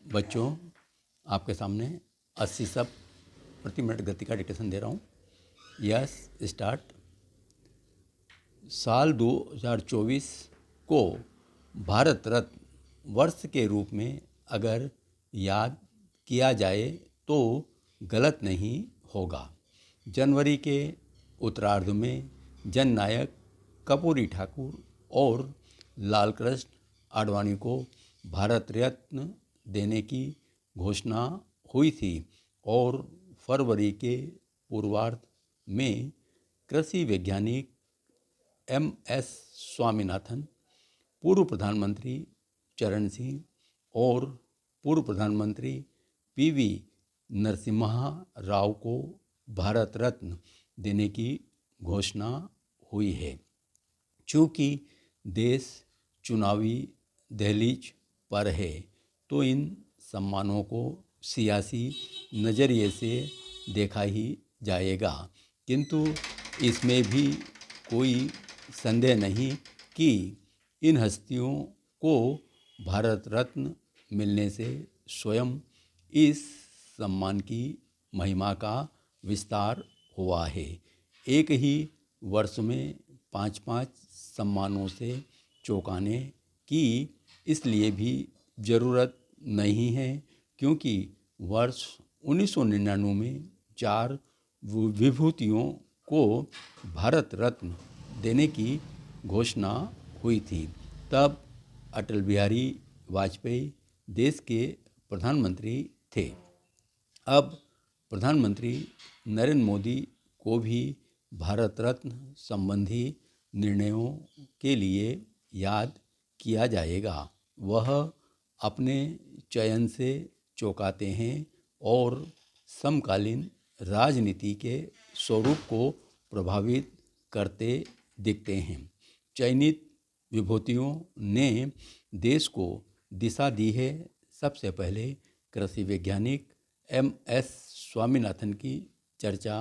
बच्चों, आपके सामने 80 शब्द प्रति मिनट गति का डिक्टेशन दे रहा हूँ। Yes, start. साल 2024 को भारत रत्न वर्ष के रूप में अगर याद किया जाए तो गलत नहीं होगा। जनवरी के उत्तरार्ध में जननायक कर्पूरी ठाकुर और लालकृष्ण आडवाणी को भारत रत्न देने की घोषणा हुई थी और फरवरी के पूर्वार्ध में कृषि वैज्ञानिक MS स्वामीनाथन, पूर्व प्रधानमंत्री चरण सिंह और पूर्व प्रधानमंत्री PV नरसिम्हा राव को भारत रत्न देने की घोषणा हुई है। चूँकि देश चुनावी दहलीज पर है तो इन सम्मानों को सियासी नज़रिए से देखा ही जाएगा, किंतु इसमें भी कोई संदेह नहीं कि इन हस्तियों को भारत रत्न मिलने से स्वयं इस सम्मान की महिमा का विस्तार हुआ है। एक ही वर्ष में 5-5 सम्मानों से चौंकाने की इसलिए भी ज़रूरत नहीं है क्योंकि वर्ष 1999 में 4 विभूतियों को भारत रत्न देने की घोषणा हुई थी। तब अटल बिहारी वाजपेयी देश के प्रधानमंत्री थे। अब प्रधानमंत्री नरेंद्र मोदी को भी भारत रत्न संबंधी निर्णयों के लिए याद किया जाएगा। वह अपने चयन से चौंकाते हैं और समकालीन राजनीति के स्वरूप को प्रभावित करते दिखते हैं। चयनित विभूतियों ने देश को दिशा दी है। सबसे पहले कृषि वैज्ञानिक MS स्वामीनाथन की चर्चा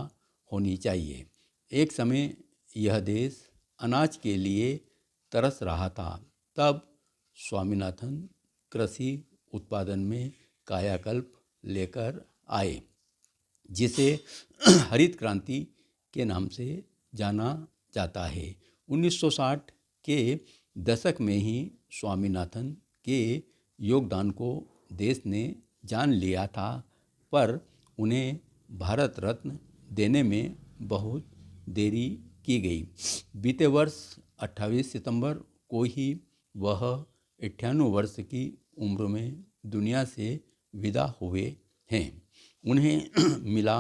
होनी चाहिए। एक समय यह देश अनाज के लिए तरस रहा था, तब स्वामीनाथन कृषि उत्पादन में कायाकल्प लेकर आए, जिसे हरित क्रांति के नाम से जाना जाता है। 1960 के दशक में ही स्वामीनाथन के योगदान को देश ने जान लिया था, पर उन्हें भारत रत्न देने में बहुत देरी की गई। बीते वर्ष 28 सितंबर को ही वह 98 वर्ष की उम्र में दुनिया से विदा हुए हैं। उन्हें मिला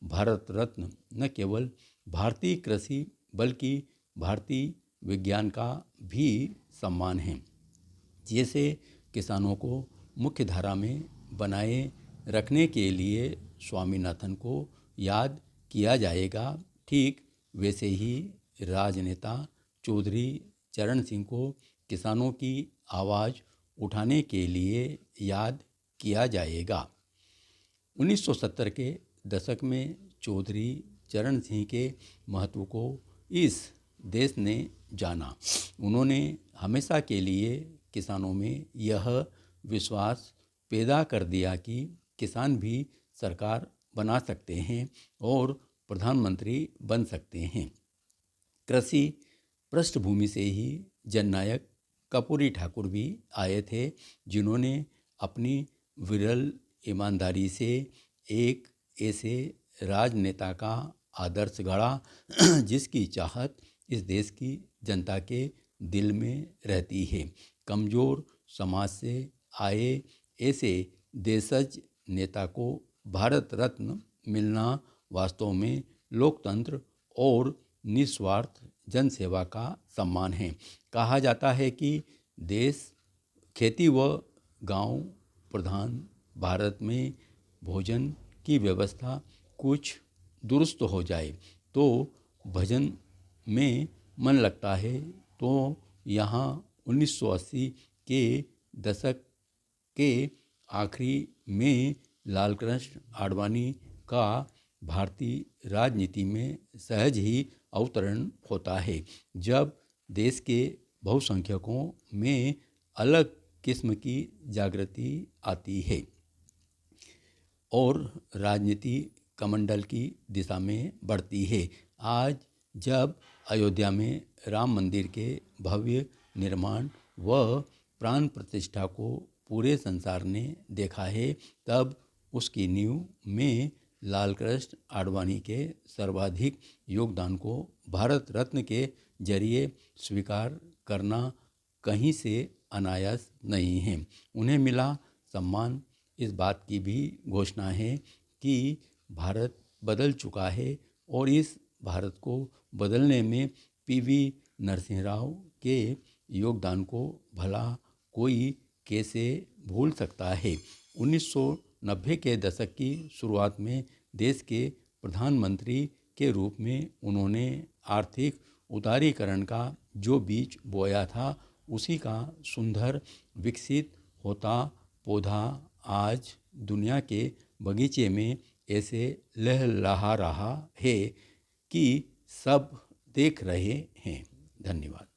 भारत रत्न न केवल भारतीय कृषि बल्कि भारतीय विज्ञान का भी सम्मान है। जैसे किसानों को मुख्य धारा में बनाए रखने के लिए स्वामीनाथन को याद किया जाएगा, ठीक वैसे ही राजनेता चौधरी चरण सिंह को किसानों की आवाज़ उठाने के लिए याद किया जाएगा। 1970 के दशक में चौधरी चरण सिंह के महत्व को इस देश ने जाना। उन्होंने हमेशा के लिए किसानों में यह विश्वास पैदा कर दिया कि किसान भी सरकार बना सकते हैं और प्रधानमंत्री बन सकते हैं। कृषि पृष्ठभूमि से ही जननायक कर्पूरी ठाकुर भी आए थे, जिन्होंने अपनी विरल ईमानदारी से एक ऐसे राजनेता का आदर्श गढ़ा जिसकी चाहत इस देश की जनता के दिल में रहती है। कमज़ोर समाज से आए ऐसे देशज नेता को भारत रत्न मिलना वास्तव में लोकतंत्र और निस्वार्थ जनसेवा का सम्मान है। कहा जाता है कि देश खेती व गांव प्रधान भारत में भोजन की व्यवस्था कुछ दुरुस्त हो जाए तो भजन में मन लगता है, तो यहाँ 1980 के दशक के आखिरी में लालकृष्ण आडवाणी का भारतीय राजनीति में सहज ही अवतरण होता है, जब देश के बहुसंख्यकों में अलग किस्म की जागृति आती है और राजनीति कमंडल की दिशा में बढ़ती है। आज जब अयोध्या में राम मंदिर के भव्य निर्माण व प्राण प्रतिष्ठा को पूरे संसार ने देखा है, तब उसकी नींव में लाल कृष्ण आडवाणी के सर्वाधिक योगदान को भारत रत्न के जरिए स्वीकार करना कहीं से अनायास नहीं है। उन्हें मिला सम्मान इस बात की भी घोषणा है कि भारत बदल चुका है और इस भारत को बदलने में पीवी नरसिंह राव के योगदान को भला कोई कैसे भूल सकता है। 1990 के दशक की शुरुआत में देश के प्रधानमंत्री के रूप में उन्होंने आर्थिक उदारीकरण का जो बीज बोया था, उसी का सुंदर विकसित होता पौधा आज दुनिया के बगीचे में ऐसे लहलहा रहा है कि सब देख रहे हैं। धन्यवाद।